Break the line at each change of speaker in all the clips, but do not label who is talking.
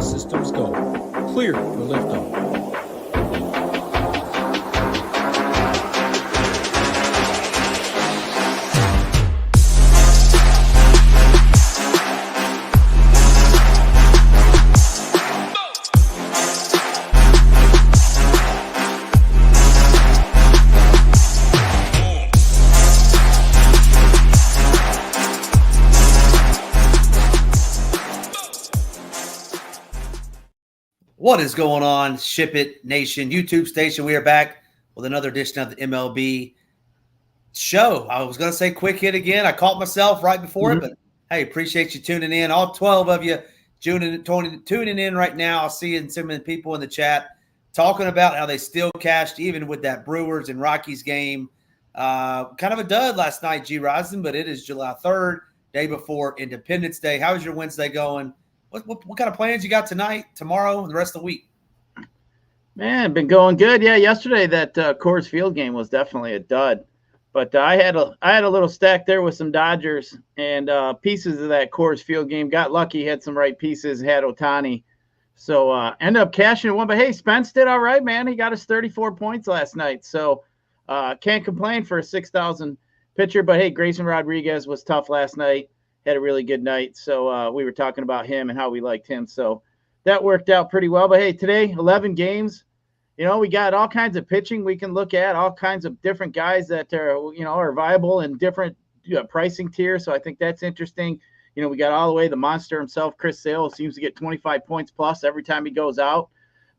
systems go. Clear for liftoff.
What is going on, SHIPIT Nation YouTube station? We are back with another edition of the MLB show. I was going to say quick hit again. I caught myself right before it, but hey, appreciate you tuning in. All 12 of you tuning in right now. I'll see some of the people in the chat talking about how they still cashed even with that Brewers and Rockies game. Kind of a dud last night, Gyiraszin, but it is July 3rd, day before Independence Day. How's your Wednesday going? What kind of plans you got tonight, tomorrow, and the rest of the week?
Man, been going good. Yeah, yesterday that Coors Field game was definitely a dud, but I had a little stack there with some Dodgers and pieces of that Coors Field game. Got lucky, had some right pieces, had Ohtani, so ended up cashing one. But hey, Spence did all right, man. He got us 34 points last night, so can't complain for a 6,000 pitcher. But hey, Grayson Rodriguez was tough last night. Had a really good night. So we were talking about him and how we liked him. So that worked out pretty well. But hey, today, 11 games. You know, we got all kinds of pitching we can look at, all kinds of different guys that are viable in different pricing tiers. So I think that's interesting. You know, we got all the way the monster himself, Chris Sale, seems to get 25 points plus every time he goes out.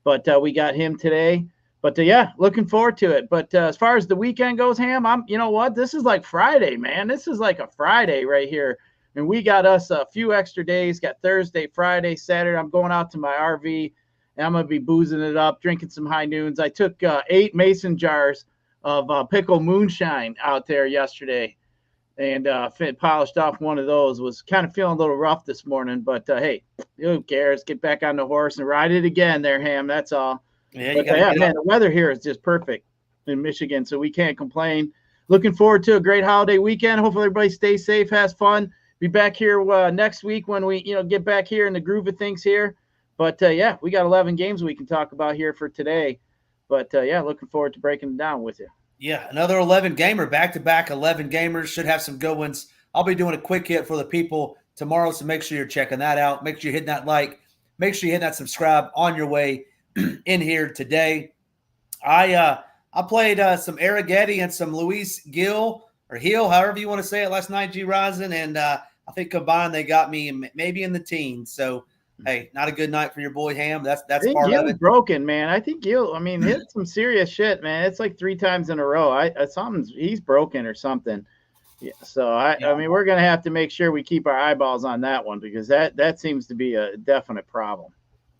But we got him today. But yeah, looking forward to it. But as far as the weekend goes, Ham, you know what? This is like Friday, man. This is like a Friday right here. And we got us a few extra days, got Thursday, Friday, Saturday. I'm going out to my RV, and I'm going to be boozing it up, drinking some high noons. I took 8 mason jars of pickle moonshine out there yesterday and polished off one of those. Was kind of feeling a little rough this morning, but hey, who cares? Get back on the horse and ride it again there, Ham. That's all.
Yeah,
man, the weather here is just perfect in Michigan, so we can't complain. Looking forward to a great holiday weekend. Hopefully everybody stays safe, has fun. Be back here next week when we, get back here in the groove of things here. But, yeah, we got 11 games we can talk about here for today. But, yeah, looking forward to breaking it down with you.
Yeah, another 11 gamer, back-to-back 11 gamers. Should have some good ones. I'll be doing a quick hit for the people tomorrow, so make sure you're checking that out. Make sure you're hitting that like. Make sure you're hitting that subscribe on your way in here today. I played some Arrighetti and some Luis Gil, or Hill, however you want to say it, last night, Gyiraszin, and I think combined they got me maybe in the teens. So, hey, not a good night for your boy Ham. That's part of it.
Broken, man. I think hit some serious shit, man. It's like 3 times in a row. He's broken or something. Yeah. So I mean, we're gonna have to make sure we keep our eyeballs on that one because that seems to be a definite problem.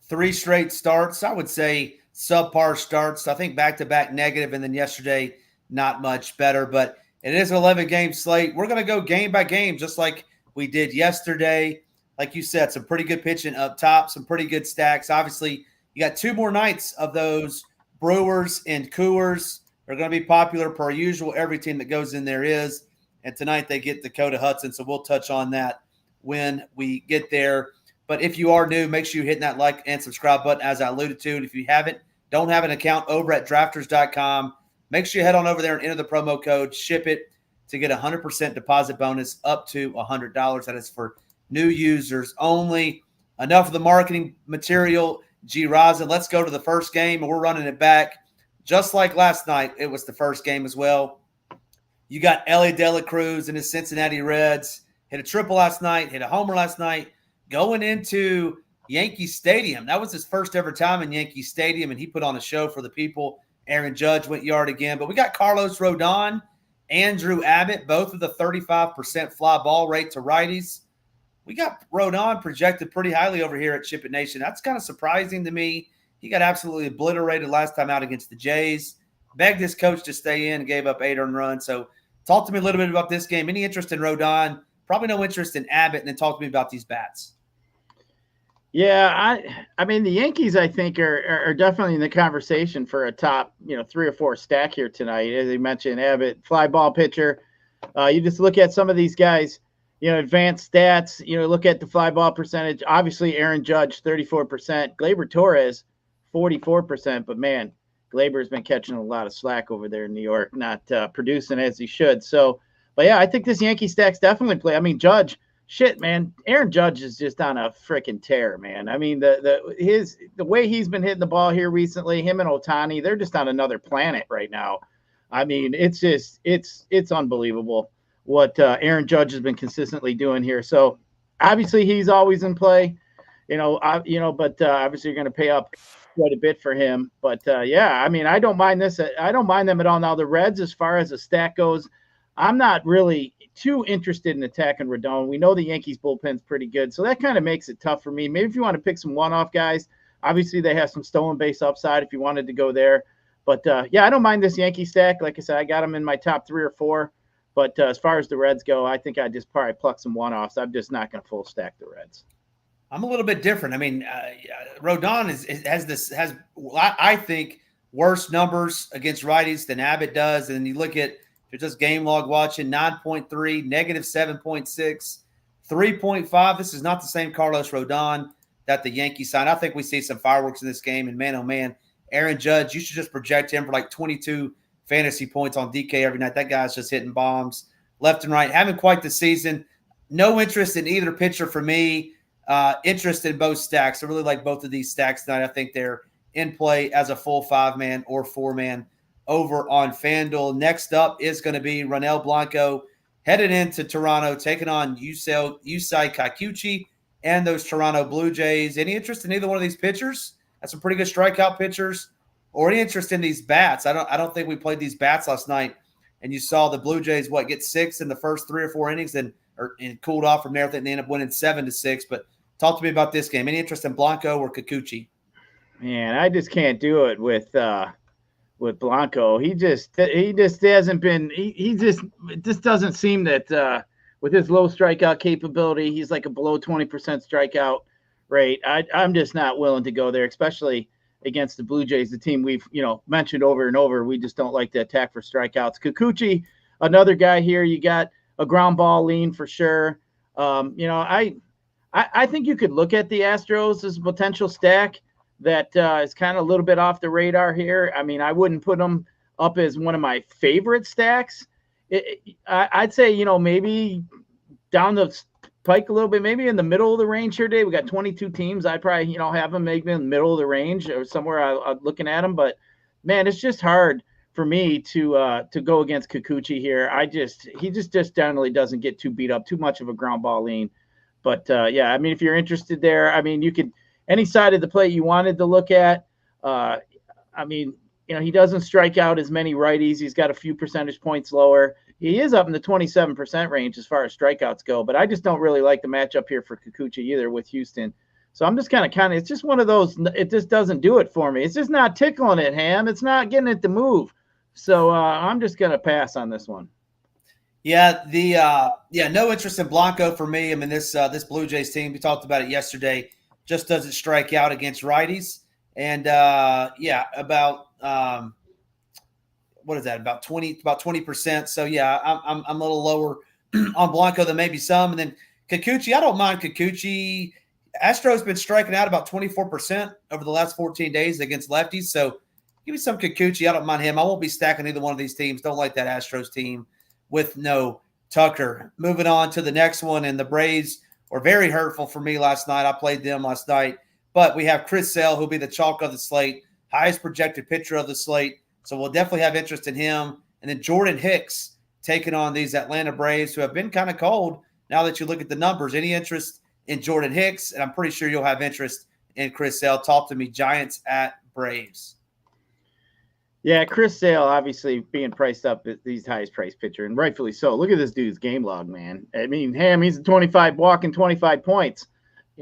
3 straight starts, I would say subpar starts. I think back-to-back negative, and then yesterday not much better, but it is an 11-game slate. We're going to go game by game just like we did yesterday. Like you said, some pretty good pitching up top, some pretty good stacks. Obviously, you got 2 more nights of those Brewers and Coors. They're going to be popular per usual. Every team that goes in there is. And tonight they get Dakota Hudson, so we'll touch on that when we get there. But if you are new, make sure you're hitting that like and subscribe button as I alluded to. And if you don't have an account over at drafters.com, make sure you head on over there and enter the promo code SHIPIT to get a 100% deposit bonus up to $100. That is for new users only. Enough of the marketing material, Gyiraszin. Let's go to the first game, and we're running it back. Just like last night, it was the first game as well. You got Ellie De La Cruz and his Cincinnati Reds. Hit a triple last night, hit a homer last night, going into Yankee Stadium. That was his first ever time in Yankee Stadium, and he put on a show for the people. Aaron Judge went yard again. But we got Carlos Rodon, Andrew Abbott, both with a 35% fly ball rate to righties. We got Rodon projected pretty highly over here at SHIPIT Nation. That's kind of surprising to me. He got absolutely obliterated last time out against the Jays. Begged his coach to stay in and gave up 8 earned runs. So talk to me a little bit about this game. Any interest in Rodon? Probably no interest in Abbott. And then talk to me about these bats.
Yeah, I mean, the Yankees, I think, are definitely in the conversation for a top, 3 or 4 stack here tonight. As you mentioned, Abbott, fly ball pitcher. You just look at some of these guys. advanced stats, look at the fly ball percentage. Obviously, Aaron Judge, 34%. Gleyber Torres, 44%. But, man, Gleyber's been catching a lot of slack over there in New York, not producing as he should. So, but, yeah, I think this Yankee stack's definitely play. I mean, Judge, shit, man, Aaron Judge is just on a freaking tear, man. I mean, the way he's been hitting the ball here recently, him and Ohtani, they're just on another planet right now. I mean, it's just it's unbelievable what Aaron Judge has been consistently doing here. So obviously he's always in play, but obviously you're going to pay up quite a bit for him. But yeah, I mean, I don't mind this. I don't mind them at all. Now the Reds, as far as the stack goes, I'm not really too interested in attacking Rodon. We know the Yankees bullpen's pretty good, so that kind of makes it tough for me. Maybe if you want to pick some one-off guys, obviously they have some stolen base upside if you wanted to go there. But yeah, I don't mind this Yankee stack. Like I said, I got them in my top 3 or 4. But as far as the Reds go, I think I just probably pluck some one-offs. I'm just not going to full stack the Reds.
I'm a little bit different. I mean, Rodon has I think worse numbers against righties than Abbott does. And you look at, if you're just game log watching, 9.3, -7.6, 3.5. This is not the same Carlos Rodon that the Yankees signed. I think we see some fireworks in this game. And man, oh man, Aaron Judge, you should just project him for like 22 fantasy points on DK every night. That guy's just hitting bombs left and right. Having quite the season. No interest in either pitcher for me. Interest in both stacks. I really like both of these stacks tonight. I think they're in play as a full 5-man or 4-man over on FanDuel. Next up is going to be Ronel Blanco headed into Toronto, taking on Yusei Kikuchi and those Toronto Blue Jays. Any interest in either one of these pitchers? That's some pretty good strikeout pitchers. Or any interest in these bats? I don't think we played these bats last night, and you saw the Blue Jays get 6 in the first 3 or 4 innings, and cooled off from there. I think they ended up winning 7-6. But talk to me about this game. Any interest in Blanco or Kikuchi?
Man, I just can't do it with Blanco. He just hasn't been. It just doesn't seem that with his low strikeout capability, he's like a below 20% strikeout rate. I'm just not willing to go there, especially against the Blue Jays, the team we've mentioned over and over. We just don't like to attack for strikeouts. Kikuchi, another guy here. You got a ground ball lean for sure. I think you could look at the Astros as a potential stack that is kind of a little bit off the radar here. I mean, I wouldn't put them up as one of my favorite stacks. I'd say maybe down the pike a little bit, maybe in the middle of the range here today. We got 22 teams. I'd probably, have them maybe in the middle of the range or somewhere I'm looking at them. But man, it's just hard for me to go against Kikuchi here. He just generally doesn't get too beat up, too much of a ground ball lean. But yeah, I mean, if you're interested there, I mean, you could any side of the plate you wanted to look at. I mean, he doesn't strike out as many righties. He's got a few percentage points lower. He is up in the 27% range as far as strikeouts go, but I just don't really like the matchup here for Kikuchi either with Houston. So I'm just kind of, it's just one of those, it just doesn't do it for me. It's just not tickling it, Ham. It's not getting it to move. So I'm just going to pass on this one.
Yeah, no interest in Blanco for me. I mean, this Blue Jays team, we talked about it yesterday, just doesn't strike out against righties. And about what is that? About 20%. So yeah, I'm a little lower on Blanco than maybe some. And then Kikuchi, I don't mind Kikuchi. Astros been striking out about 24% over the last 14 days against lefties. So give me some Kikuchi. I don't mind him. I won't be stacking either one of these teams. Don't like that Astros team with no Tucker. Moving on to the next one, and the Braves were very hurtful for me last night. I played them last night. But we have Chris Sale, who'll be the chalk of the slate, highest projected pitcher of the slate. So we'll definitely have interest in him. And then Jordan Hicks taking on these Atlanta Braves, who have been kind of cold now that you look at the numbers. Any interest in Jordan Hicks? And I'm pretty sure you'll have interest in Chris Sale. Talk to me, Giants at Braves.
Yeah, Chris Sale obviously being priced up as the highest priced pitcher, and rightfully so. Look at this dude's game log, man. I mean, he's a 25 points.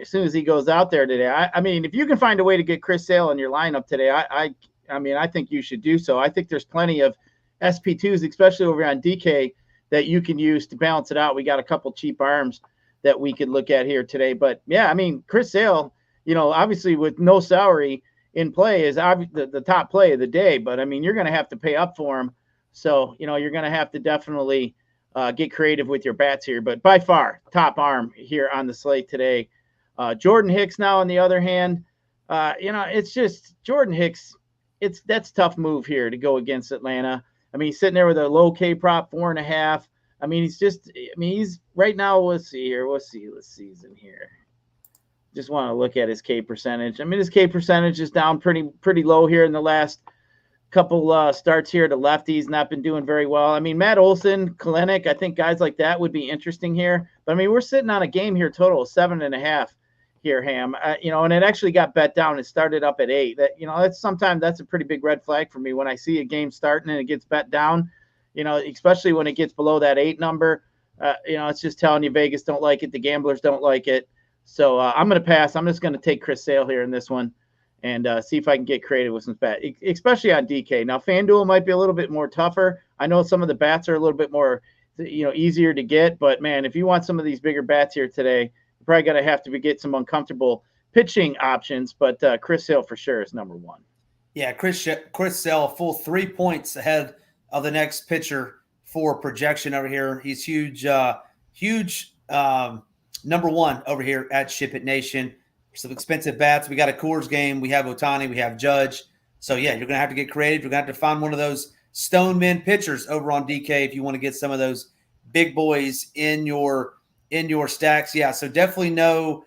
As soon as he goes out there today, I mean, if you can find a way to get Chris Sale in your lineup today, I mean, I think you should do so. I think there's plenty of SP2s, especially over on DK, that you can use to balance it out. We got a couple cheap arms that we could look at here today. But yeah, I mean, Chris Sale, obviously with no salary in play is the top play of the day. But I mean, you're going to have to pay up for him. So, you're going to have to definitely get creative with your bats here. But by far, top arm here on the slate today. Jordan Hicks now, on the other hand, it's just Jordan Hicks. That's tough move here to go against Atlanta. I mean, he's sitting there with a low K prop, 4.5. I mean, he's right now. Let's see here. Let's see this season here. Just want to look at his K percentage. I mean, his K percentage is down pretty low here in the last couple starts here to lefties. Not been doing very well. I mean, Matt Olson, Kalenic, I think guys like that would be interesting here. But I mean, we're sitting on a game here total of 7.5 here, Ham. And it actually got bet down. It started up at 8. That's a pretty big red flag for me when I see a game starting and it gets bet down. Especially when it gets below that 8 number. It's just telling you Vegas don't like it. The gamblers don't like it. So I'm going to pass. I'm just going to take Chris Sale here in this one and see if I can get creative with some bats, especially on DK. Now, FanDuel might be a little bit more tougher. I know some of the bats are a little bit more, easier to get. But, man, if you want some of these bigger bats here today, you're probably going to have to get some uncomfortable pitching options. But Chris Sale for sure is number one.
Yeah, Chris Sale, a full 3 points ahead of the next pitcher for projection over here. He's huge number one over here at SHIPIT Nation. Some expensive bats. We got a Coors game. We have Ohtani. We have Judge. So, yeah, you're going to have to get creative. You're going to have to find one of those Stoneman pitchers over on DK if you want to get some of those big boys in your stacks. Yeah, so definitely no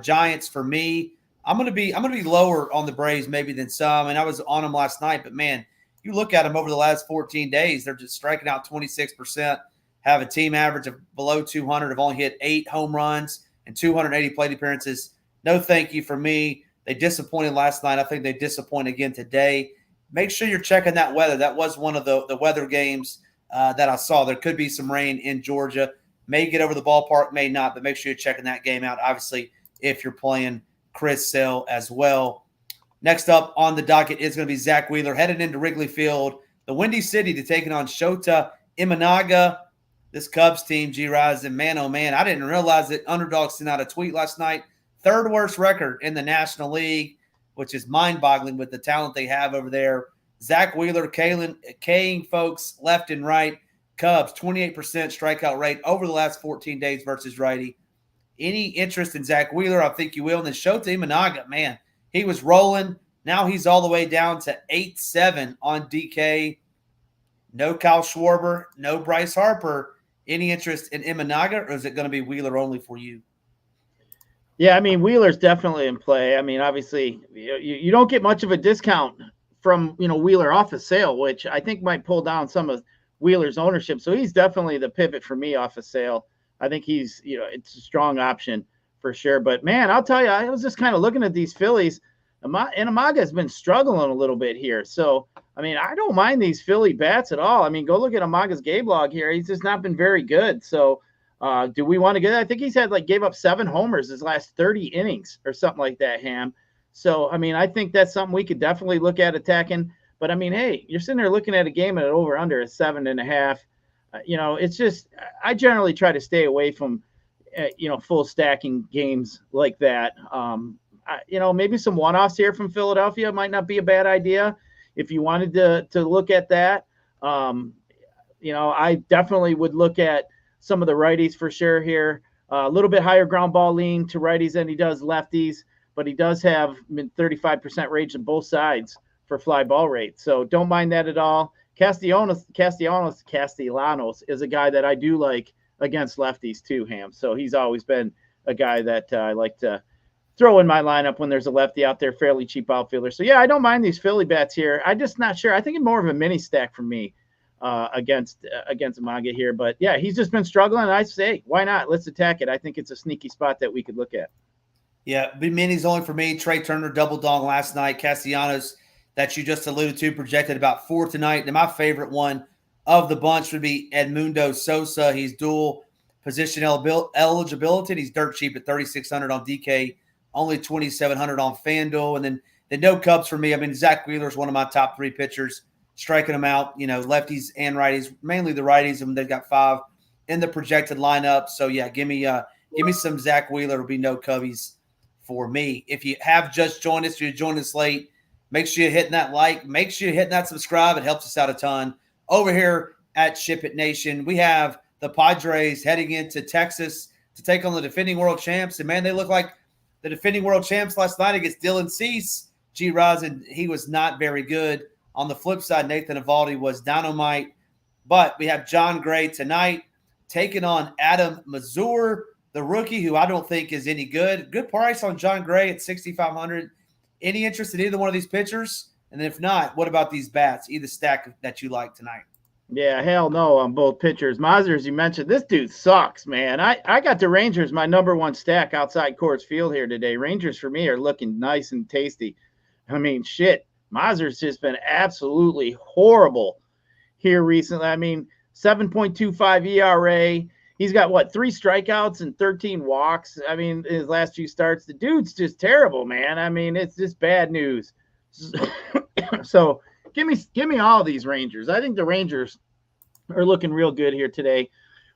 Giants for me. I'm going to be lower on the Braves maybe than some, and I was on them last night. But, man, you look at them over the last 14 days, they're just striking out 26%. Have a team average of below 200, have only hit 8 home runs and 280 plate appearances. No thank you for me. They disappointed last night. I think they disappoint again today. Make sure you're checking that weather. That was one of the weather games that I saw. There could be some rain in Georgia. May get over the ballpark, may not, but make sure you're checking that game out, obviously, if you're playing Chris Sale as well. Next up on the docket is going to be Zach Wheeler headed into Wrigley Field, the Windy City, to taking on Shota Imanaga. This Cubs team, Gyiraszin, man, oh, man, I didn't realize that Underdog sent out a tweet last night. 3rd worst record in the National League, which is mind-boggling with the talent they have over there. Zach Wheeler, K'ing folks left and right. Cubs, 28% strikeout rate over the last 14 days versus righty. Any interest in Zach Wheeler? I think you will. And then Shota Imanaga, man, he was rolling. Now he's all the way down to 8-7 on DK. No Kyle Schwarber, no Bryce Harper. Any interest in Imanaga, or is it going to be Wheeler only for you?
Yeah, I mean, Wheeler's definitely in play. I mean, obviously, you don't get much of a discount from, Wheeler off of Sale, which I think might pull down some of Wheeler's ownership. So he's definitely the pivot for me off of Sale. I think he's, it's a strong option for sure. But, man, I'll tell you, I was just kind of looking at these Phillies. And Imanaga has been struggling a little bit here. So, I mean, I don't mind these Philly bats at all. I mean, go look at Imaga's game log here. He's just not been very good. So, do we want to get – I think he's gave up 7 homers his last 30 innings or something like that, Ham. So, I mean, I think that's something we could definitely look at attacking. But, I mean, hey, you're sitting there looking at a game at over-under at 7.5. It's just – I generally try to stay away from, full stacking games like that. Maybe some one-offs here from Philadelphia might not be a bad idea if you wanted to look at that. I definitely would look at some of the righties for sure here. A little bit higher ground ball lean to righties than he does lefties, but he does have 35% range on both sides for fly ball rate. So don't mind that at all. Castellanos is a guy that I do like against lefties too, Ham. So he's always been a guy that I like to throw in my lineup when there's a lefty out there, fairly cheap outfielder. So, yeah, I don't mind these Philly bats here. I'm just not sure. I think it's more of a mini stack for me against Imanaga here. But, yeah, he's just been struggling. I say, why not? Let's attack it. I think it's a sneaky spot that we could look at.
Yeah, minis only for me. Trey Turner double dong last night. Castellanos, that you just alluded to, projected about 4 tonight. And my favorite one of the bunch would be Edmundo Sosa. He's dual position eligibility. He's dirt cheap at $3,600 on DK. Only $2,700 on FanDuel. And then the no Cubs for me. I mean, Zach Wheeler is one of my top 3 pitchers, striking them out, lefties and righties, mainly the righties. And they've got 5 in the projected lineup. So, yeah, give me some Zach Wheeler. It'll be no Cubbies for me. If you have just joined us, you're joining us late, make sure you're hitting that like. Make sure you're hitting that subscribe. It helps us out a ton. Over here at SHIPIT Nation. We have the Padres heading into Texas to take on the defending world champs. And, man, they look like the defending world champs last night against Dylan Cease. Gyiraszin, he was not very good. On the flip side, Nathan Eovaldi was dynamite. But we have John Gray tonight taking on Adam Mazur, the rookie, who I don't think is any good. Good price on John Gray at $6,500. Any interest in either one of these pitchers? And if not, what about these bats? Either stack that you like tonight.
Yeah, hell no on both pitchers. Mazur, as you mentioned, this dude sucks, man. I got the Rangers, my number one stack outside Coors Field here today. Rangers for me are looking nice and tasty. I mean, shit, Mazur's just been absolutely horrible here recently. I mean, 7.25 ERA. He's got, 3 strikeouts and 13 walks. I mean, his last few starts, the dude's just terrible, man. I mean, it's just bad news. So give me all these Rangers. I think the Rangers are looking real good here today.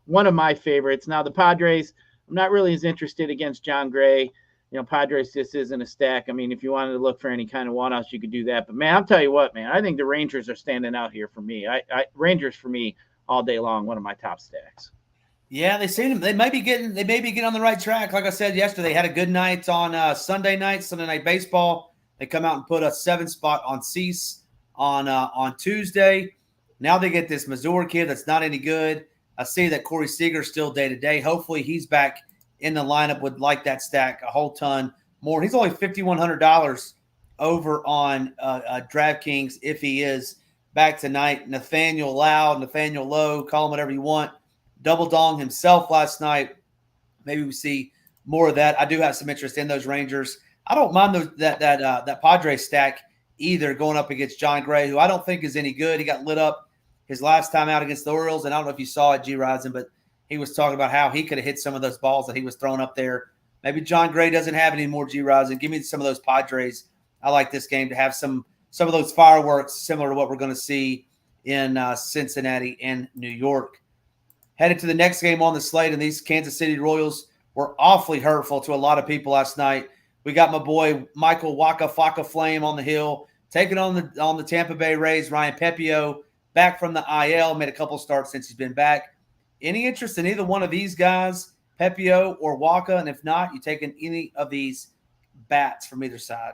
One of my favorites. Now, the Padres, I'm not really as interested against John Gray. Padres just isn't a stack. I mean, if you wanted to look for any kind of one-offs, you could do that. But, man, I'll tell you what, man, I think the Rangers are standing out here for me. Rangers, for me, all day long, one of my top stacks.
Yeah, they may be getting on the right track. Like I said yesterday, they had a good night on Sunday Night Baseball. They come out and put a 7 spot on Cease on Tuesday. Now they get this Mazur kid that's not any good. I see that Corey Seager's still day-to-day. Hopefully he's back in the lineup. Would like that stack a whole ton more. He's only $5,100 over on DraftKings if he is back tonight. Nathaniel Lowe, call him whatever you want. Double dong himself last night. Maybe we see more of that. I do have some interest in those Rangers. I don't mind that Padres stack either, going up against John Gray, who I don't think is any good. He got lit up his last time out against the Orioles, and I don't know if you saw it, Gyiraszin, but he was talking about how he could have hit some of those balls that he was throwing up there. Maybe John Gray doesn't have any more, Gyiraszin. Give me some of those Padres. I like this game to have some of those fireworks similar to what we're going to see in Cincinnati and New York. Headed to the next game on the slate, and these Kansas City Royals were awfully hurtful to a lot of people last night. We got my boy Michael Waka Flocka Flame on the hill, taking on the Tampa Bay Rays. Ryan Pepiot back from the IL, made a couple starts since he's been back. Any interest in either one of these guys, Pepiot or Waka? And if not, you taking any of these bats from either side?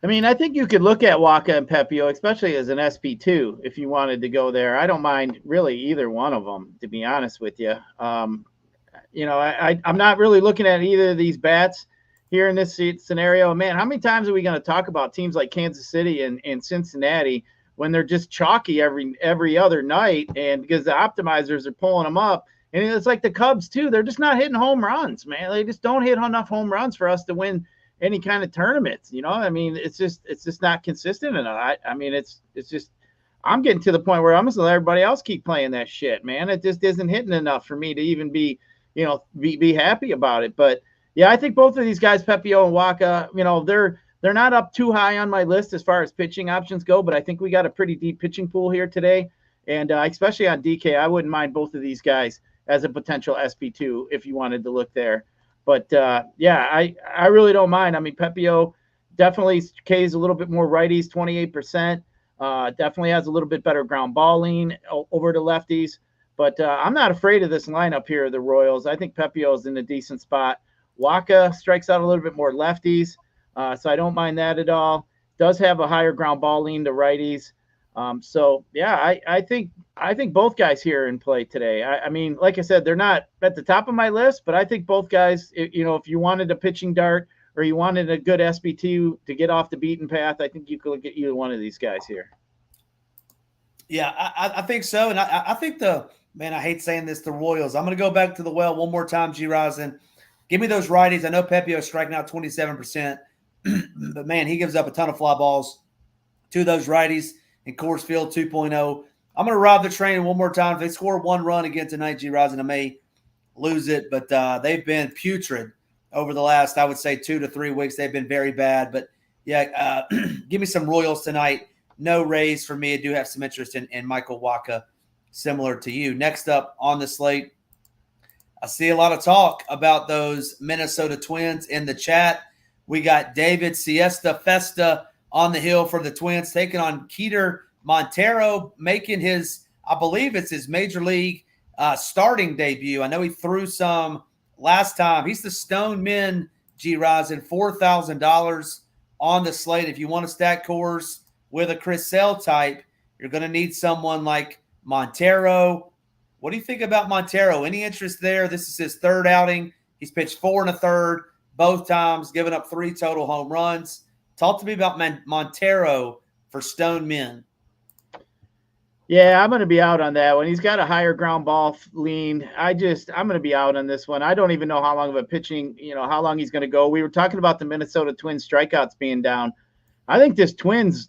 I mean, I think you could look at Waka and Pepiot, especially as an SP2, if you wanted to go there. I don't mind really either one of them, to be honest with you. I'm not really looking at either of these bats here in this scenario. Man, how many times are we going to talk about teams like Kansas City and Cincinnati when they're just chalky every other night, and because the optimizers are pulling them up? And it's like the Cubs too. They're just not hitting home runs, man. They just don't hit enough home runs for us to win any kind of tournaments. I mean, it's just not consistent enough. I mean, it's just, I'm getting to the point where I'm just letting everybody else keep playing that shit, man. It just isn't hitting enough for me to even be happy about it. But yeah, I think both of these guys, Pepiot and Waka, they're not up too high on my list as far as pitching options go, but I think we got a pretty deep pitching pool here today. And especially on DK, I wouldn't mind both of these guys as a potential SP2 if you wanted to look there. But I really don't mind. I mean, Pepiot definitely K's a little bit more righties, 28%. Definitely has a little bit better ground ball lean over to lefties. But I'm not afraid of this lineup here of the Royals. I think Pepiot's in a decent spot. Waka strikes out a little bit more lefties, so I don't mind that at all. Does have a higher ground ball lean to righties. I think both guys here in play today. I mean, like I said, they're not at the top of my list, but I think both guys, if you wanted a pitching dart or you wanted a good SP2 to get off the beaten path, I think you could get either one of these guys here.
Yeah, I think so. And I think I hate saying this, the Royals. I'm going to go back to the well one more time, Gyiraszin. Give me those righties. I know Pepiot striking out 27%, but, man, he gives up a ton of fly balls to those righties in Coors Field 2.0. I'm going to ride the train one more time. If they score one run again tonight, Gyiraszin, I may lose it, but they've been putrid over the last, I would say, 2 to 3 weeks. They've been very bad. But, yeah, give me some Royals tonight. No Rays for me. I do have some interest in Michael Waka, similar to you. Next up on the slate, I see a lot of talk about those Minnesota Twins in the chat. We got David Siesta Festa on the hill for the Twins, taking on Keter Montero, making his I believe it's his major league starting debut. I know he threw some last time. He's the Stone Min Gyiraszin, $4,000 on the slate. If you want to stack cores with a Chris Sale type, you're going to need someone like Montero. What do you think about Montero? Any interest there? This is his third outing. He's pitched 4 1/3 both times, giving up 3 total home runs. Talk to me about Montero for Stone Min.
Yeah, I'm going to be out on that one. He's got a higher ground ball lean. I'm going to be out on this one. I don't even know how long of a pitching, how long he's going to go. We were talking about the Minnesota Twins strikeouts being down. I think this Twins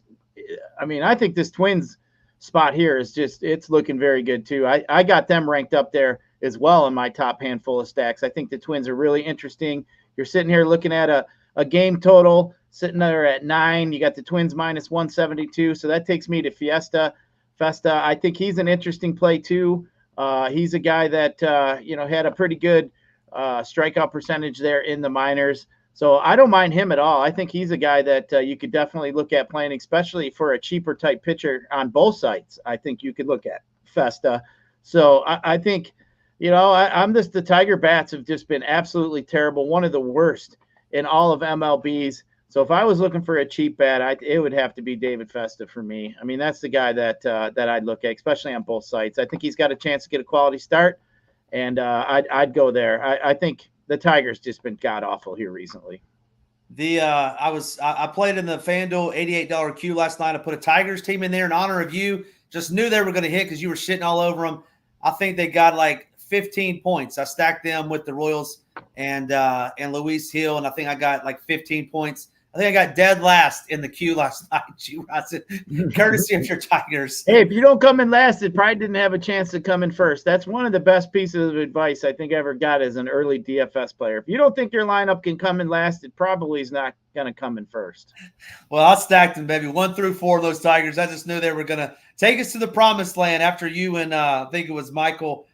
spot here is it's looking very good too. I got them ranked up there as well in my top handful of stacks. I think the Twins are really interesting. You're sitting here looking at a game total sitting there at 9. You got the Twins minus 172. So that takes me to Festa. I think he's an interesting play too. He's a guy that, had a pretty good strikeout percentage there in the minors. So I don't mind him at all. I think he's a guy that you could definitely look at playing, especially for a cheaper type pitcher on both sides. I think you could look at Festa. So I think, the Tiger bats have just been absolutely terrible. One of the worst in all of MLBs. So if I was looking for a cheap bat, it would have to be David Festa for me. I mean, that's the guy that I'd look at, especially on both sides. I think he's got a chance to get a quality start, and I'd go there. I think the Tigers just been god awful here recently.
I played in the FanDuel $88 Q last night. I put a Tigers team in there in honor of you. Just knew they were going to hit because you were shitting all over them. I think they got like 15 points. I stacked them with the Royals and Luis Hill, and I think I got like 15 points. I think I got dead last in the queue last night, courtesy of your Tigers.
Hey, if you don't come in last, it probably didn't have a chance to come in first. That's one of the best pieces of advice I think I ever got as an early DFS player. If you don't think your lineup can come in last, it probably is not going to come in first.
Well, I stacked them, baby. 1 through 4 of those Tigers. I just knew they were going to take us to the promised land after you and I think it was Michael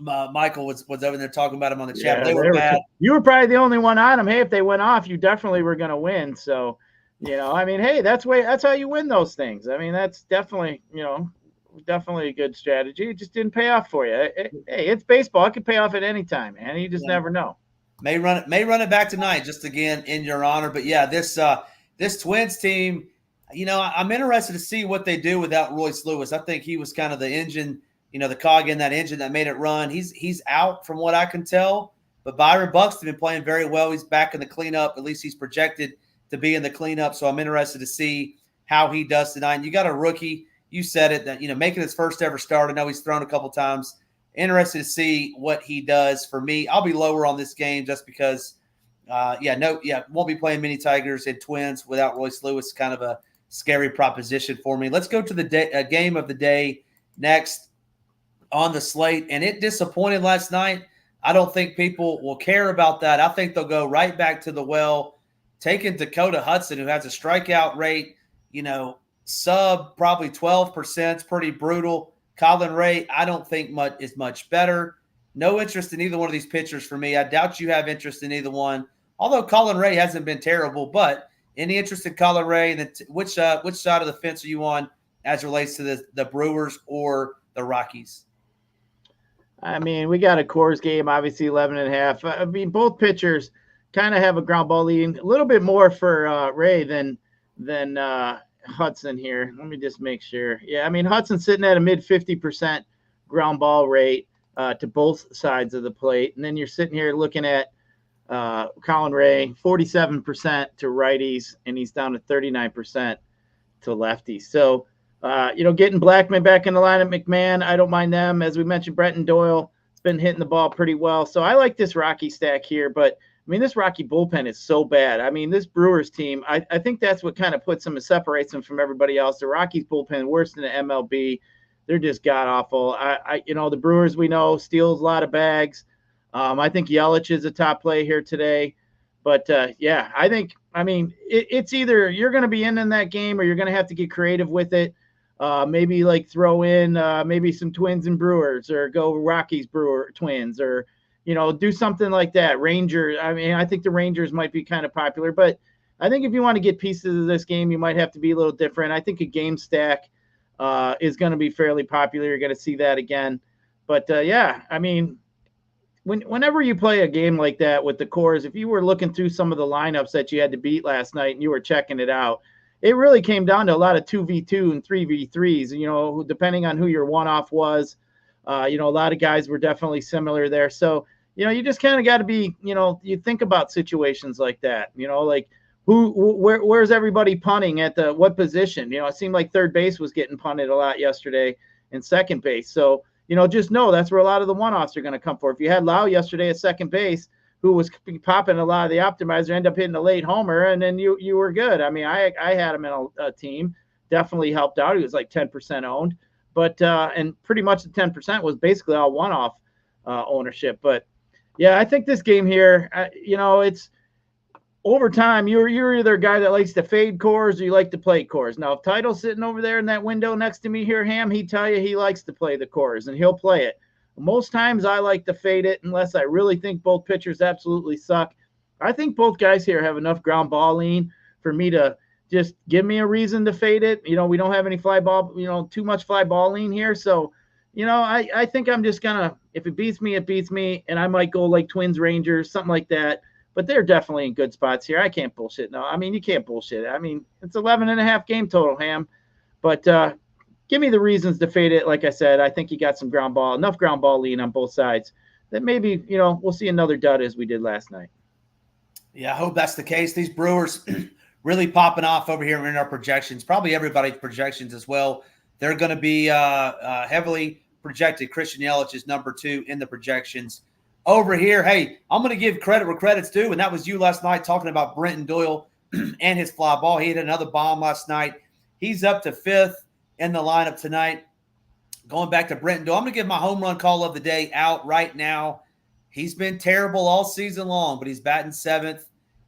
Michael was over there talking about him on the chat. They were bad.
You were probably the only one on them. Hey, if they went off, you definitely were going to win. So, hey, that's how you win those things. I mean, that's definitely, definitely a good strategy. It just didn't pay off for you. Hey, it's baseball. It could pay off at any time, man. You just never know.
May run it back tonight, just again in your honor. But yeah, this Twins team, I'm interested to see what they do without Royce Lewis. I think he was kind of the engine. The cog in that engine that made it run. He's out from what I can tell, but Byron Buxton been playing very well. He's back in the cleanup. At least he's projected to be in the cleanup. So I'm interested to see how he does tonight. And you got a rookie. You said it that, making his first ever start. I know he's thrown a couple times. Interested to see what he does. For me, I'll be lower on this game just because, won't be playing many Tigers and Twins without Royce Lewis. Kind of a scary proposition for me. Let's go to the game of the day next on the slate, and it disappointed last night. I don't think people will care about that. I think they'll go right back to the well, taking Dakota Hudson, who has a strikeout rate, sub probably 12%. It's pretty brutal. Colin Ray, I don't think is much better. No interest in either one of these pitchers for me. I doubt you have interest in either one, although Colin Ray hasn't been terrible. But any interest in Colin Ray? And which side of the fence are you on as it relates to the Brewers or the Rockies?
I mean, we got a Coors game, obviously 11.5. I mean, both pitchers kind of have a ground ball lead. A little bit more for Ray than Hudson here. Let me just make sure. Yeah, I mean, Hudson's sitting at a mid 50% ground ball rate to both sides of the plate. And then you're sitting here looking at Colin Ray, 47% to righties, and he's down to 39% to lefties. So, getting Blackman back in the lineup, McMahon, I don't mind them. As we mentioned, Brenton Doyle has been hitting the ball pretty well. So I like this Rocky stack here. But, I mean, this Rocky bullpen is so bad. I mean, this Brewers team, I think that's what kind of puts them and separates them from everybody else. The Rockies bullpen, worse than the MLB. They're just god-awful. The Brewers, we know, steals a lot of bags. I think Yelich is a top play here today. But, it's either you're going to be in that game or you're going to have to get creative with it. Maybe like throw in maybe some Twins and Brewers, or go Rockies, Brewer, Twins, or, do something like that. Rangers. I mean, I think the Rangers might be kind of popular, but I think if you want to get pieces of this game, you might have to be a little different. I think a game stack is going to be fairly popular. You're going to see that again. But yeah, I mean, whenever you play a game like that with the cores, if you were looking through some of the lineups that you had to beat last night and you were checking it out, it really came down to a lot of 2v2 and 3v3s, you know, depending on who your one-off was. You know, a lot of guys were definitely similar there. So, you know, you just kind of got to be, you know, you think about situations like that, you know, like where's everybody punting at what position? You know, it seemed like third base was getting punted a lot yesterday and second base. So, you know, just know that's where a lot of the one-offs are going to come for. If you had Lau yesterday at second base, who was popping a lot of the optimizer, end up hitting a late homer, and then you were good. I mean, I had him in a team, definitely helped out. He was like 10% owned, but and pretty much the 10% was basically all one-off ownership. But yeah, I think this game here, you know, it's over time. You're either a guy that likes to fade cores or you like to play cores. Now, if Title's sitting over there in that window next to me here, Ham, he'd tell you he likes to play the cores and he'll play it. Most times I like to fade it unless I really think both pitchers absolutely suck. I think both guys here have enough ground ball lean for me to just give me a reason to fade it. You know, we don't have any fly ball, you know, too much fly ball lean here. So, you know, I think I'm just going to, if it beats me, it beats me. And I might go like Twins, Rangers, something like that. But they're definitely in good spots here. I can't bullshit. No, I mean, you can't bullshit. I mean, it's 11.5 game total, Ham. But, give me the reasons to fade it. Like I said, I think you got some enough ground ball lean on both sides that maybe, you know, we'll see another dud as we did last night.
Yeah, I hope that's the case. These Brewers really popping off over here in our projections, probably everybody's projections as well. They're going to be heavily projected. Christian Yelich is number 2 in the projections. Over here, hey, I'm going to give credit where credit's due, and that was you last night talking about Brenton Doyle and his fly ball. He hit another bomb last night. He's up to 5th in the lineup tonight. Going back to Brenton Doyle, I'm going to give my home run call of the day out right now. He's been terrible all season long, but he's batting 7th.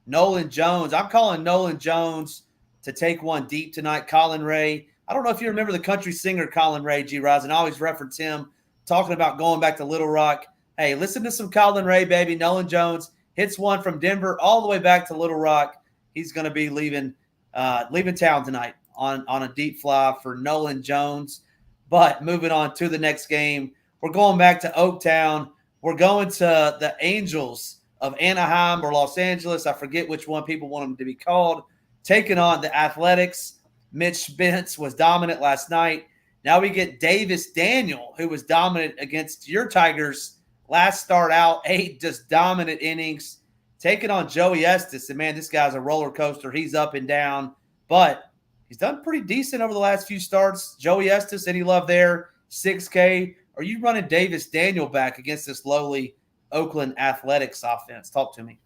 Nolan Jones. I'm calling Nolan Jones to take one deep tonight. Colin Ray. I don't know if you remember the country singer Colin Ray, Gyiraszin. I always reference him talking about going back to Little Rock. Hey, listen to some Colin Ray, baby. Nolan Jones hits one from Denver all the way back to Little Rock. He's going to be leaving town tonight on a deep fly for Nolan Jones. But moving on to the next game, we're going back to Oaktown. We're going to the Angels of Anaheim or Los Angeles. I forget which one people want them to be called. Taking on the Athletics. Mitch Spence was dominant last night. Now we get Davis Daniel, who was dominant against your Tigers last start out. 8 just dominant innings. Taking on Joey Estes. And, man, this guy's a roller coaster. He's up and down. But he's done pretty decent over the last few starts. Joey Estes, any love there? 6K. Are you running Davis Daniel back against this lowly Oakland Athletics offense? Talk to me.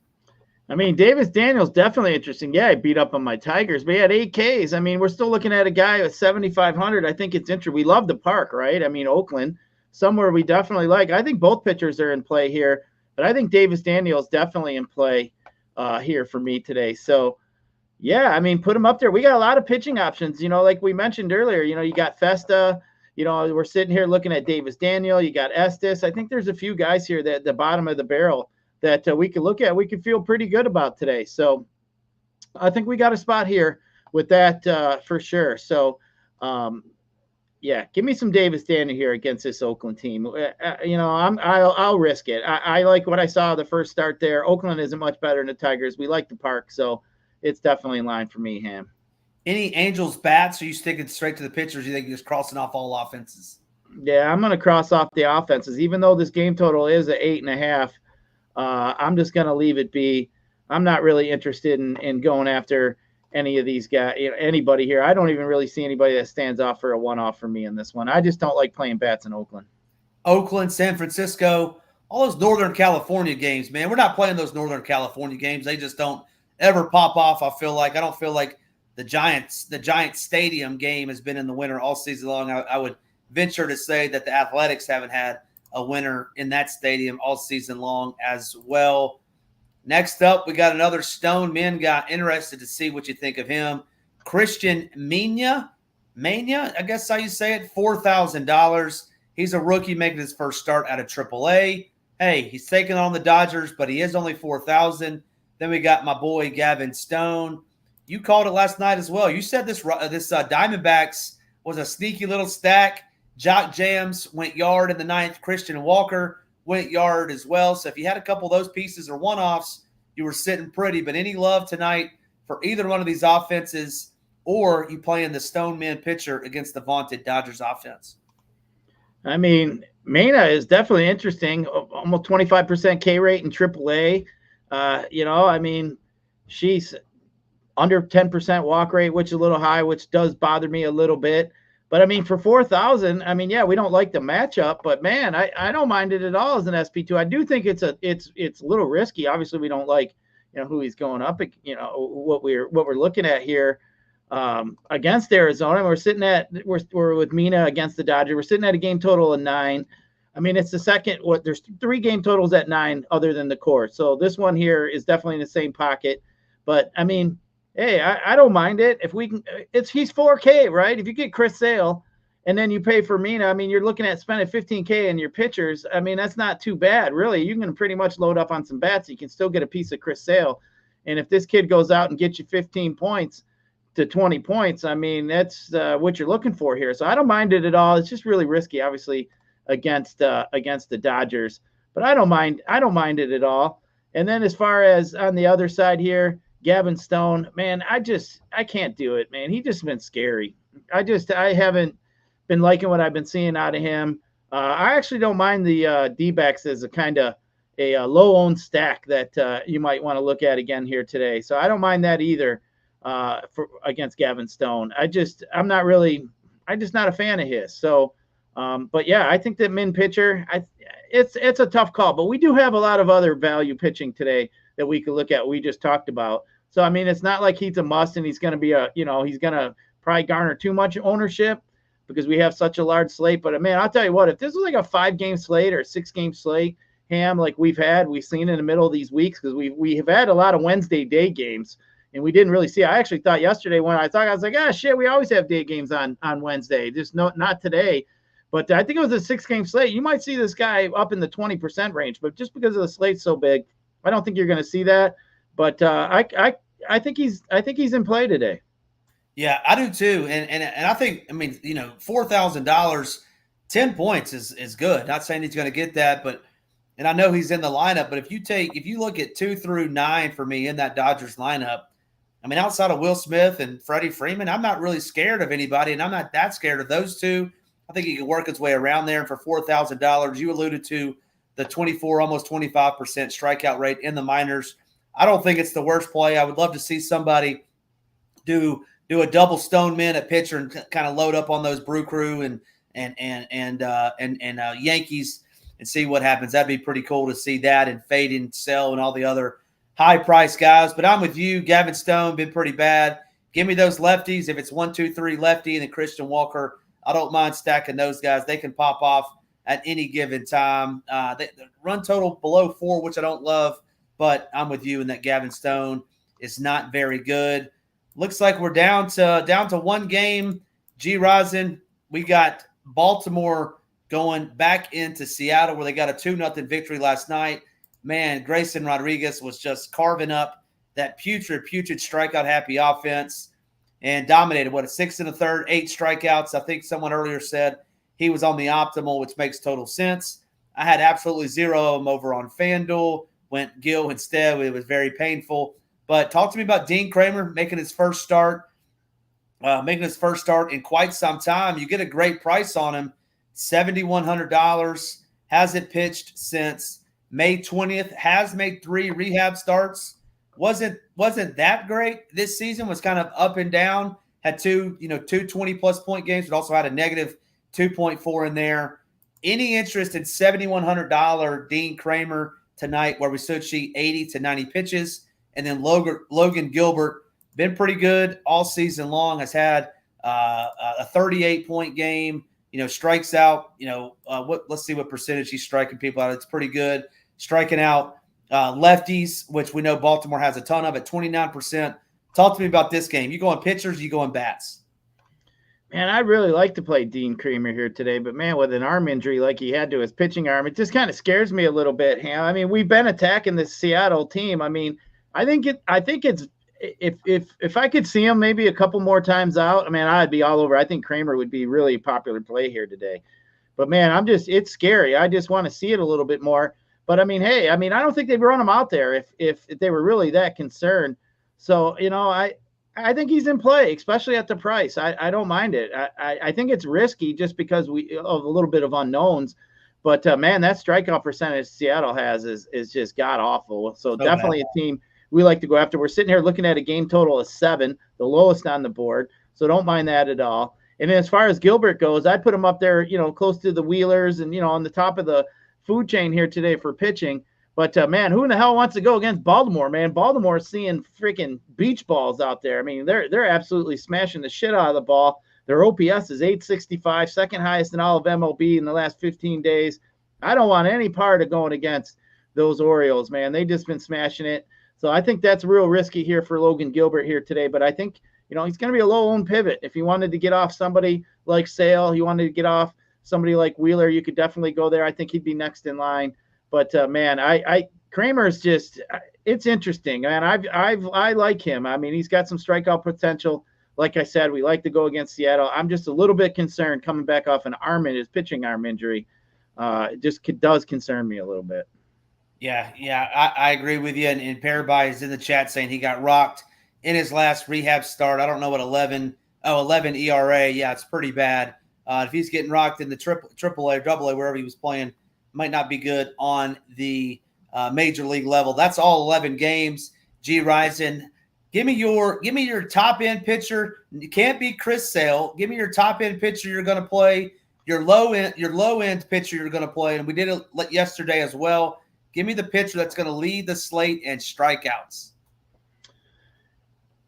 I mean, Davis Daniel's definitely interesting. Yeah, he beat up on my Tigers, but he had 8 Ks. I mean, we're still looking at a guy with 7,500. I think it's interesting. We love the park, right? I mean, Oakland, somewhere we definitely like. I think both pitchers are in play here, but I think Davis Daniel's definitely in play here for me today. So, yeah, I mean, put him up there. We got a lot of pitching options, you know, like we mentioned earlier. You know, you got Festa. You know, we're sitting here looking at Davis Daniel. You got Estes. I think there's a few guys here that at the bottom of the barrel that we could look at. We could feel pretty good about today. So I think we got a spot here with that for sure. So, yeah, give me some Davis Daniel here against this Oakland team. You know, I'll risk it. I like what I saw the first start there. Oakland isn't much better than the Tigers. We like the park, so it's definitely in line for me, Ham.
Any Angels bats? Are you sticking straight to the pitchers? Or you think you're just crossing off all offenses?
Yeah, I'm going to cross off the offenses. Even though this game total is at 8.5, I'm just going to leave it be. I'm not really interested in going after any of these guys, you know, anybody here. I don't even really see anybody that stands off for a one-off for me in this one. I just don't like playing bats in Oakland.
Oakland, San Francisco, all those Northern California games, man. We're not playing those Northern California games. They just don't ever pop off. I don't feel like the Giants Stadium game has been in the winter all season long. I would venture to say that the Athletics haven't had a winner in that stadium all season long as well. Next up, we got another Stone Men guy. Interested to see what you think of him. Christian Mania, I guess how you say it, $4,000. He's a rookie making his first start out of AAA. Hey, he's taking on the Dodgers, but he is only $4,000. Then we got my boy Gavin Stone. You called it last night as well. You said this Diamondbacks was a sneaky little stack. Jock Jams went yard in the ninth. Christian Walker went yard as well. So if you had a couple of those pieces or one-offs, you were sitting pretty. But any love tonight for either one of these offenses, or you playing the Stone Man pitcher against the vaunted Dodgers offense?
I mean, Mena is definitely interesting. Almost 25% K rate in AAA. I mean, she's under 10% walk rate, which is a little high, which does bother me a little bit. But I mean, for 4,000, I mean, yeah, we don't like the matchup, but man, I don't mind it at all as an SP2. I do think it's a little risky. Obviously, we don't like, who he's going up, what we're looking at here against Arizona. We're with Mena against the Dodgers. We're sitting at a game total of 9. I mean, it's the second. There's 3 game totals at 9 other than the course. So this one here is definitely in the same pocket. But I mean, hey, I don't mind it. If we can, he's 4K, right? If you get Chris Sale and then you pay for Mena, I mean, you're looking at spending 15K in your pitchers. I mean, that's not too bad, really. You can pretty much load up on some bats. You can still get a piece of Chris Sale. And if this kid goes out and gets you 15 points to 20 points, I mean, that's what you're looking for here. So I don't mind it at all. It's just really risky, obviously, against the Dodgers. But I don't mind it at all. And then as far as on the other side here, Gavin Stone, man, I can't do it, man. He just been scary. I haven't been liking what I've been seeing out of him. I actually don't mind the D-backs as a kind of a low-owned stack that you might want to look at again here today. So I don't mind that either against Gavin Stone. I'm just not a fan of his. So, but yeah, I think that min pitcher, it's a tough call. But we do have a lot of other value pitching today that we could look at. We just talked about. So, I mean, it's not like he's a must and he's going to be he's going to probably garner too much ownership because we have such a large slate. But, man, I'll tell you what, if this was like a 5-game slate or a 6-game slate, Ham, like we've seen in the middle of these weeks, because we have had a lot of Wednesday day games and we didn't really see. I actually thought yesterday when I was like, shit, we always have day games on Wednesday. Just not today. But I think it was a 6-game slate. You might see this guy up in the 20% range, but just because of the slate's so big, I don't think you're going to see that. But I think he's in play today.
Yeah, I do too. And I think, I mean, $4,000, 10 points is good. Not saying he's going to get that, and I know he's in the lineup, but if you look at 2 through 9 for me in that Dodgers lineup, I mean, outside of Will Smith and Freddie Freeman, I'm not really scared of anybody, and I'm not that scared of those two. I think he can work his way around there. And for $4,000, you alluded to the 24, almost 25% strikeout rate in the minors. I don't think it's the worst play. I would love to see somebody do a double Stone Man at pitcher and kind of load up on those Brew Crew and Yankees and see what happens. That'd be pretty cool to see that, and Fade and Sell and all the other high-priced guys. But I'm with you. Gavin Stone been pretty bad. Give me those lefties. If it's 1, 2, 3 lefty and then Christian Walker, I don't mind stacking those guys. They can pop off at any given time. The run total below 4, which I don't love, but I'm with you in that Gavin Stone is not very good. Looks like we're down to 1 game. Gyiraszin, we got Baltimore going back into Seattle where they got a 2-0 victory last night. Man, Grayson Rodriguez was just carving up that putrid strikeout-happy offense and dominated. A 6 1/3, 8 strikeouts. I think someone earlier said he was on the optimal, which makes total sense. I had absolutely 0 of them over on FanDuel. Went Gil instead. It was very painful. But talk to me about Dean Kramer making his first start in quite some time. You get a great price on him, $7,100. Hasn't pitched since May 20th. Has made 3 rehab starts. Wasn't that great this season. Was kind of up and down. Had two 20-plus point games, but also had a negative 2.4 in there. Any interest in $7,100 Dean Kramer tonight, where we should see 80 to 90 pitches? And then Logan Gilbert, been pretty good all season long, has had a 38-point game, strikes out, let's see what percentage he's striking people out. It's pretty good. Striking out lefties, which we know Baltimore has a ton of, at 29%. Talk to me about this game. You going pitchers, you going bats?
Man, I really like to play Dean Kramer here today, but man, with an arm injury like he had to his pitching arm, it just kind of scares me a little bit. I mean, we've been attacking this Seattle team. I mean, I think it's if I could see him maybe a couple more times out, man, I'd be all over. I think Kramer would be really a popular play here today. But man, it's scary. I just want to see it a little bit more. But I mean, hey, I don't think they'd run him out there if they were really that concerned. So, I think he's in play, especially at the price. I don't mind it. I think it's risky just because of a little bit of unknowns. But man, that strikeout percentage Seattle has is just god awful. So definitely a team we like to go after. We're sitting here looking at a game total of 7, the lowest on the board. So don't mind that at all. And as far as Gilbert goes, I'd put him up there, close to the Wheelers and, on the top of the food chain here today for pitching. But, man, who in the hell wants to go against Baltimore, man? Baltimore's seeing freaking beach balls out there. I mean, they're absolutely smashing the shit out of the ball. Their OPS is 865, second highest in all of MLB in the last 15 days. I don't want any part of going against those Orioles, man. They've just been smashing it. So I think that's real risky here for Logan Gilbert here today. But I think, he's going to be a low-owned pivot. If you wanted to get off somebody like Sale, you wanted to get off somebody like Wheeler, you could definitely go there. I think he'd be next in line. But man, Kramer's just, it's interesting, man. I like him. I mean, he's got some strikeout potential. Like I said, we like to go against Seattle. I'm just a little bit concerned coming back off his pitching arm injury. It just does concern me a little bit.
Yeah, I agree with you. And Paraby is in the chat saying he got rocked in his last rehab start. I don't know what 11 ERA. Yeah, it's pretty bad. If he's getting rocked in the triple A, double A, wherever he was playing, might not be good on the major league level. That's all 11 games. Gyiraszin, give me your top end pitcher. You can't be Chris Sale. Give me your top end pitcher you're going to play. Your low end pitcher you're going to play, and we did it yesterday as well. Give me the pitcher that's going to lead the slate in strikeouts.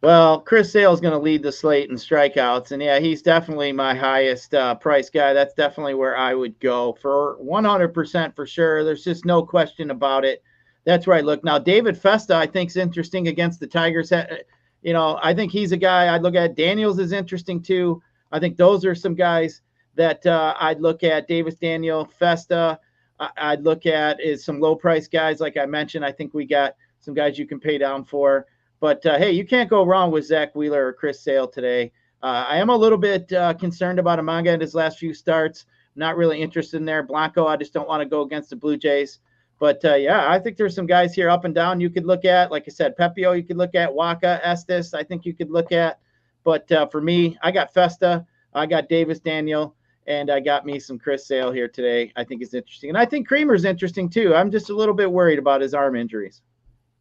Well, Chris Sale is going to lead the slate in strikeouts, and yeah, he's definitely my highest price guy. That's definitely where I would go for 100% for sure. There's just no question about it. That's where I look. Now, David Festa, I think, is interesting against the Tigers. I think he's a guy I'd look at. Daniels is interesting too. I think those are some guys that I'd look at. Davis, Daniel, Festa. I'd look at is some low price guys. Like I mentioned, I think we got some guys you can pay down for. But, hey, you can't go wrong with Zach Wheeler or Chris Sale today. I am a little bit concerned about Amanga in his last few starts. Not really interested in there. Blanco, I just don't want to go against the Blue Jays. But, yeah, I think there's some guys here up and down you could look at. Like I said, Pepio you could look at. Waka, Estes, I think you could look at. But for me, I got Festa. I got Davis Daniel. And I got me some Chris Sale here today. I think it's interesting. And I think Kramer's interesting, too. I'm just a little bit worried about his arm injuries.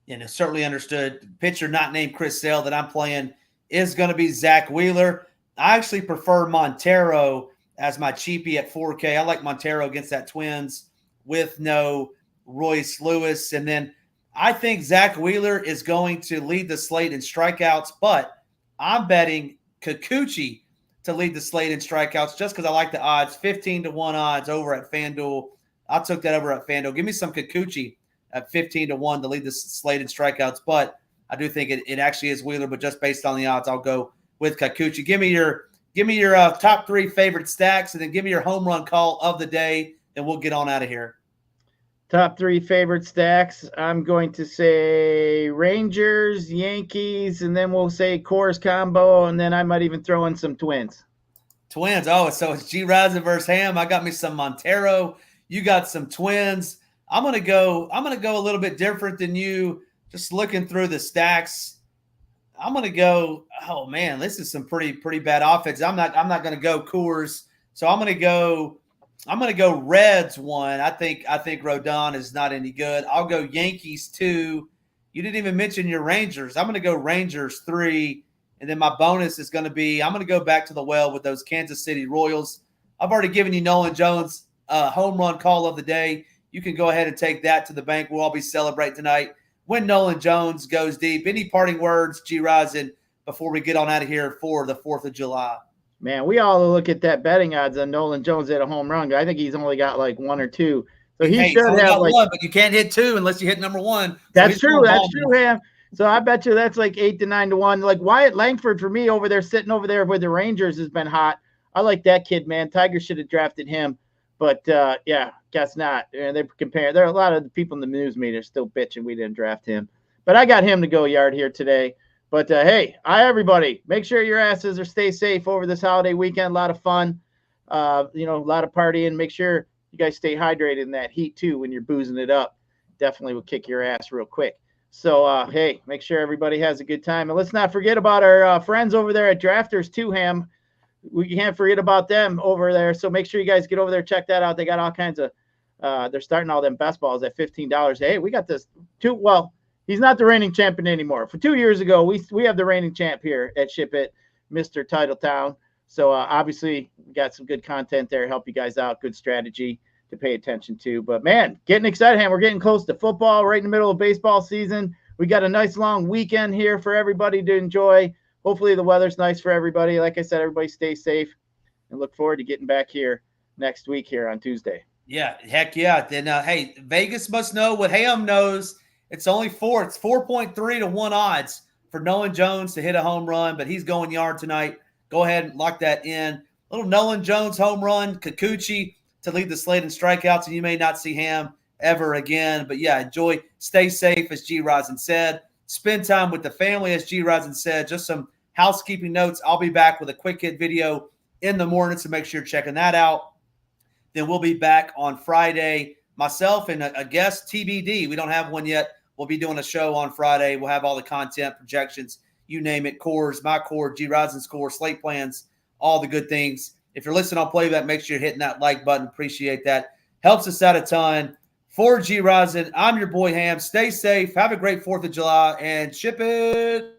And it's certainly understood. Pitcher not named Chris Sale that I'm playing is going to be Zach Wheeler. I actually prefer Montero as my cheapie at 4K. I like Montero against that Twins with no Royce Lewis. And then I think Zach Wheeler is going to lead the slate in strikeouts, but I'm betting Kikuchi to lead the slate in strikeouts just because I like the odds. 15-1 odds over at FanDuel. I took that over at FanDuel. Give me some Kikuchi at 15-1 to lead the slate in strikeouts, but I do think it actually is Wheeler, but just based on the odds, I'll go with Kikuchi. Give me your top 3 favorite stacks, and then give me your home run call of the day, and we'll get on out of here.
Top 3 favorite stacks. I'm going to say Rangers, Yankees, and then we'll say Coors combo, and then I might even throw in some Twins.
Twins. Oh, so it's Gyiraszin versus Ham. I got me some Montero. You got some Twins. I'm gonna go a little bit different than you. Just looking through the stacks, I'm gonna go. Oh man, this is some pretty bad offense. I'm not gonna go Coors. So I'm gonna go Reds 1. I think Rodon is not any good. I'll go Yankees 2. You didn't even mention your Rangers. I'm gonna go Rangers 3, and then my bonus is gonna be I'm gonna go back to the well with those Kansas City Royals. I've already given you Nolan Jones home run call of the day. You can go ahead and take that to the bank. We'll all be celebrating tonight when Nolan Jones goes deep. Any parting words, Gyiraszin, before we get on out of here for the 4th of July?
Man, we all look at that betting odds on Nolan Jones at a home run. I think he's only got like 1 or 2. So he should have like
1, but you can't hit 2 unless you hit number 1.
That's true. That's true, Ham. So I bet you that's like 8 to 9 to 1. Like Wyatt Langford for me over there, sitting over there with the Rangers has been hot. I like that kid, man. Tigers should have drafted him. But, yeah, guess not. They compare. There are a lot of the people in the news media still bitching we didn't draft him. But I got him to go yard here today. But hey, everybody, make sure your asses stay safe over this holiday weekend. A lot of fun, a lot of partying. Make sure you guys stay hydrated in that heat too when you're boozing it up. Definitely will kick your ass real quick. So hey, make sure everybody has a good time, and let's not forget about our friends over there at Drafters too, Ham. We can't forget about them over there. So make sure you guys get over there, check that out. They got all kinds of. They're starting all them best balls at $15. Hey, we got this too. Well, he's not the reigning champion anymore. For 2 years ago, we have the reigning champ here at SHIPIT, Mr. Titletown. So obviously, we got some good content there, help you guys out, good strategy to pay attention to. But man, getting excited, and we're getting close to football, right in the middle of baseball season. We got a nice long weekend here for everybody to enjoy. Hopefully, the weather's nice for everybody. Like I said, everybody stay safe, and look forward to getting back here next week here on Tuesday.
Yeah, heck yeah. Then, hey, Vegas must know what Ham knows. It's only 4.3 to 1 odds for Nolan Jones to hit a home run, but he's going yard tonight. Go ahead and lock that in. Little Nolan Jones home run, Kikuchi to lead the slate in strikeouts, and you may not see Ham ever again. But yeah, enjoy, stay safe, as Gyiraszin said. Spend time with the family, as Gyiraszin said. Just some housekeeping notes. I'll be back with a quick hit video in the morning, so make sure you're checking that out. Then we'll be back on Friday. Myself and a guest, TBD. We don't have one yet. We'll be doing a show on Friday. We'll have all the content, projections, you name it, cores, my core, Gyirazin's core, slate plans, all the good things. If you're listening on playback, make sure you're hitting that like button. Appreciate that. Helps us out a ton. For Gyiraszin, I'm your boy Ham. Stay safe. Have a great 4th of July and ship it.